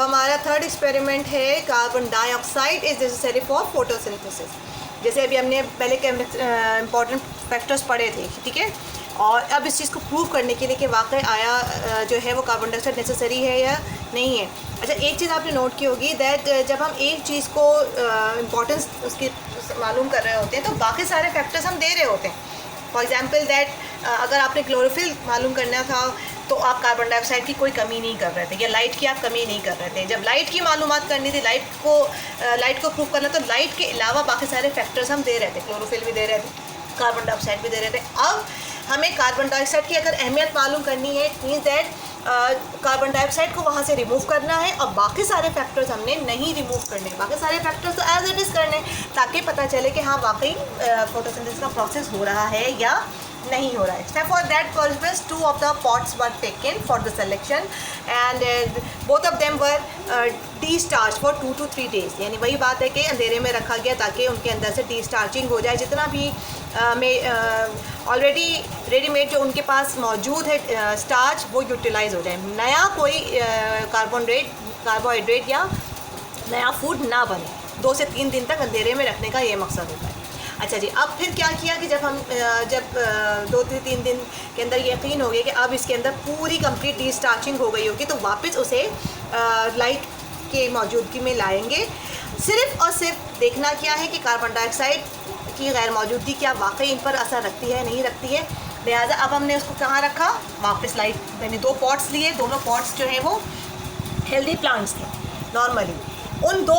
अब हमारा third experiment है carbon dioxide is necessary for photosynthesis. जैसे अभी हमने पहले के इम्पॉर्टेंट फैक्टर्स पढ़े थे, ठीक है, और अब इस चीज़ को प्रूव करने के लिए कि वाकई आया जो है वो कार्बन डाइऑक्साइड नेसेसरी है या नहीं है। अच्छा, एक चीज़ आपने नोट की होगी दैट जब हम एक चीज़ को इम्पोर्टेंस उसकी मालूम कर रहे होते हैं तो बाकी सारे फैक्टर्स हम दे रहे होते हैं। फॉर एग्जांपल दैट अगर आपने क्लोरोफिल मालूम करना था तो आप कार्बन डाइऑक्साइड की कोई कमी नहीं कर रहे थे, या लाइट की आप कमी नहीं कर रहे थे। जब लाइट की मालूमात करनी थी, लाइट को प्रूव करना, तो लाइट के अलावा बाकी सारे फैक्टर्स हम दे रहे थे, क्लोरोफिल भी दे रहे थे, कार्बन डाइऑक्साइड भी दे रहे थे। अब हमें कार्बन डाइऑक्साइड की अगर अहमियत मालूम करनी है, it means that carbon dioxide को वहाँ से रिमूव करना है और बाकी सारे फैक्टर्स हमने नहीं रिमूव करने, बाकी सारे फैक्टर्स तो एज इट इज़ करने, ताकि पता चले कि हाँ वाकई फोटोसिंथेसिस का प्रोसेस हो रहा है या नहीं हो रहा है। For that purpose 2 of the pots were taken for the selection and both of them were de-starched for 2 to 3 days। यानी वही बात है कि अंधेरे में रखा गया ताकि उनके अंदर से de-starching हो जाए, जितना भी ऑलरेडी रेडीमेड जो उनके पास मौजूद है स्टार्च वो यूटिलाइज हो जाए, नया कोई कार्बोहाइड्रेट या नया फूड ना बने। 2 से 3 दिन तक अंधेरे में रखने का ये मकसद होता है। अच्छा जी, अब फिर क्या किया कि जब 2 से 3 दिन के अंदर यकीन हो गया कि अब इसके अंदर पूरी कंप्लीट डिस्टार्चिंग हो गई होगी, तो वापस उसे लाइट के मौजूदगी में लाएंगे। सिर्फ और सिर्फ देखना क्या है कि कार्बन डाइऑक्साइड की गैर मौजूदगी क्या वाकई इन पर असर रखती है नहीं रखती है। लिहाजा अब हमने उसको कहाँ रखा, वापस लाइट, मैंने 2 पॉट्स लिए, दोनों पॉट्स जो हैं वो हेल्दी प्लांट्स थे नॉर्मली। उन 2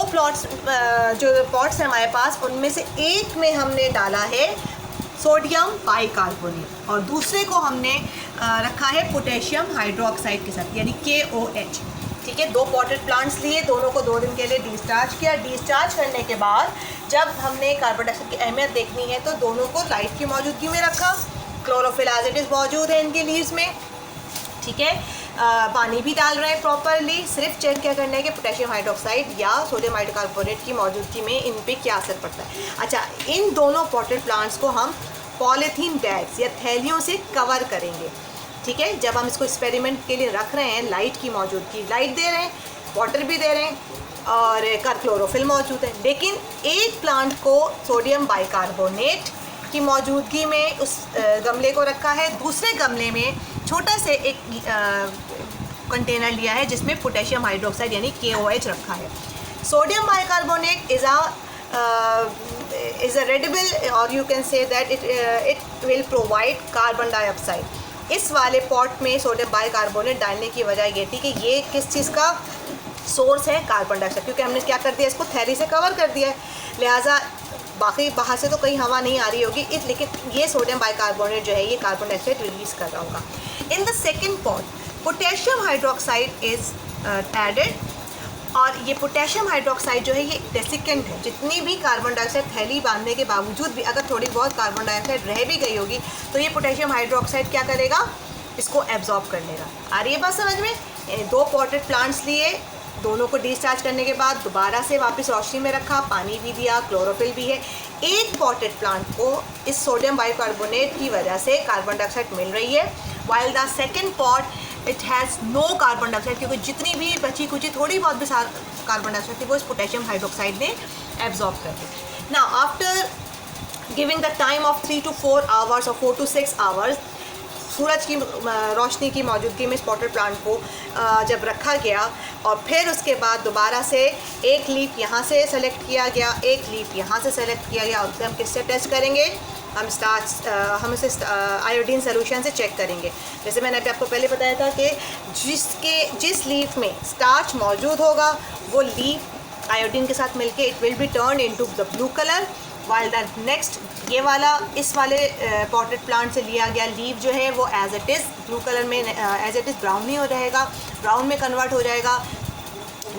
जो पॉट्स हैं हमारे पास, उनमें से एक में हमने डाला है सोडियम बाइकार्बोनेट और दूसरे को हमने रखा है पोटेशियम हाइड्रोक्साइड के साथ, यानी KOH। ठीक है, 2 पॉटेड प्लांट्स लिए, दोनों को 2 दिन के लिए डिस्चार्ज किया। डिस्चार्ज करने के बाद जब हमने कार्बन डाइऑक्साइड की अहमियत देखनी है तो दोनों को लाइट की मौजूदगी में रखा। क्लोरोफिल एज इट इज़ मौजूद है इनके लीव्स में, ठीक है, पानी भी डाल रहे हैं प्रॉपरली। सिर्फ चेक क्या करना है कि पोटेशियम हाइड्रोक्साइड या सोडियम बाइकार्बोनेट की मौजूदगी में इन पे क्या असर पड़ता है। अच्छा, इन दोनों पॉटेड प्लांट्स को हम पॉलीथीन बैग्स या थैलियों से कवर करेंगे, ठीक है। जब हम इसको एक्सपेरिमेंट के लिए रख रहे हैं, लाइट की मौजूदगी, लाइट दे रहे हैं, वाटर भी दे रहे हैं और क्लोरोफिल मौजूद है, लेकिन एक प्लांट को सोडियम बाइकार्बोनेट की मौजूदगी में उस गमले को रखा है, दूसरे गमले में छोटा से एक कंटेनर लिया है जिसमें पोटेशियम हाइड्रोक्साइड यानी KOH रखा है। सोडियम बाइकार्बोनेट इज़ अ रेडिबल और you can say that it will provide carbon dioxide. इस वाले पॉट में सोडियम बाइकार्बोनेट डालने की वजह ये थी कि ये किस चीज़ का सोर्स है, कार्बन डाइऑक्साइड, क्योंकि हमने क्या कर दिया, इसको थैली से कवर कर दिया है, लिहाजा बाकी बाहर से तो कहीं हवा नहीं आ रही होगी, लेकिन ये सोडियम बाइकार्बोनेट जो है ये कार्बन डाइऑक्साइड रिलीज़ कर रहा होगा। In the second pot potassium hydroxide is added, और ये पोटेशियम हाइड्रोक्साइड जो है ये डेसिकेंट है। जितनी भी कार्बन डाइऑक्साइड थैली बांधने के बावजूद भी अगर थोड़ी बहुत कार्बन डाइऑक्साइड रह भी गई होगी तो ये पोटेशियम हाइड्रोक्साइड क्या करेगा, इसको एब्जॉर्ब कर लेगा। आ रही है बात समझ में। 2 पॉटेड प्लांट्स लिए, दोनों को डिस्चार्ज करने के बाद दोबारा से वापस रोशनी में रखा, पानी भी दिया, क्लोरोफिल भी है। एक पॉटेड प्लांट को इस सोडियम बाइकार्बोनेट की वजह से कार्बन डाइऑक्साइड मिल रही है, while the second pot it has no carbon dioxide, क्योंकि जितनी भी बची कुची थोड़ी बहुत भी कार्बन डाइऑक्साइड थी वो इस पोटेशियम हाइड्रोक्साइड ने एब्जॉर्ब कर दी। Now after giving the time of 3 to 4 hours और 4 to 6 आवर्स, सूरज की रोशनी की मौजूदगी में स्पॉटेड प्लांट को जब रखा गया और फिर उसके बाद दोबारा से एक लीफ यहाँ से सेलेक्ट किया गया, एक लीफ यहाँ से सेलेक्ट किया गया, और हम किससे टेस्ट करेंगे, हम इसे आयोडीन सोल्यूशन से चेक करेंगे। जैसे मैंने अभी आपको पहले बताया था कि जिस लीफ में स्टार्च मौजूद होगा वो लीफ आयोडीन के साथ मिलके it will be turn into the blue colour, while the next ये वाला इस वाले पॉटेड प्लांट से लिया गया लीफ जो है वो as it is blue colour में एज इट इज़ ब्राउन ही हो रहेगा, ब्राउन में कन्वर्ट हो जाएगा,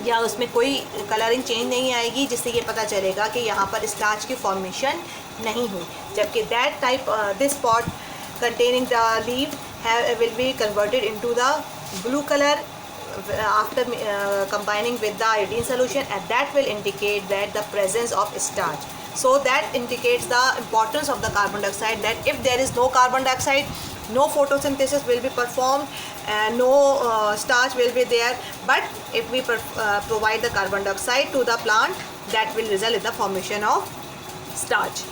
या उसमें कोई कलरिंग चेंज नहीं आएगी, जिससे ये पता चलेगा कि यहाँ पर स्टार्च की फॉर्मेशन नहीं हुई। जबकि that type this pot containing the leaf will be converted into the blue colour after combining with the iodine solution, and that will indicate that the presence of starch. So that indicates the importance of the carbon dioxide, that if there is no carbon dioxide no photosynthesis will be performed, no starch will be there. But if we provide the carbon dioxide to the plant, that will result in the formation of starch.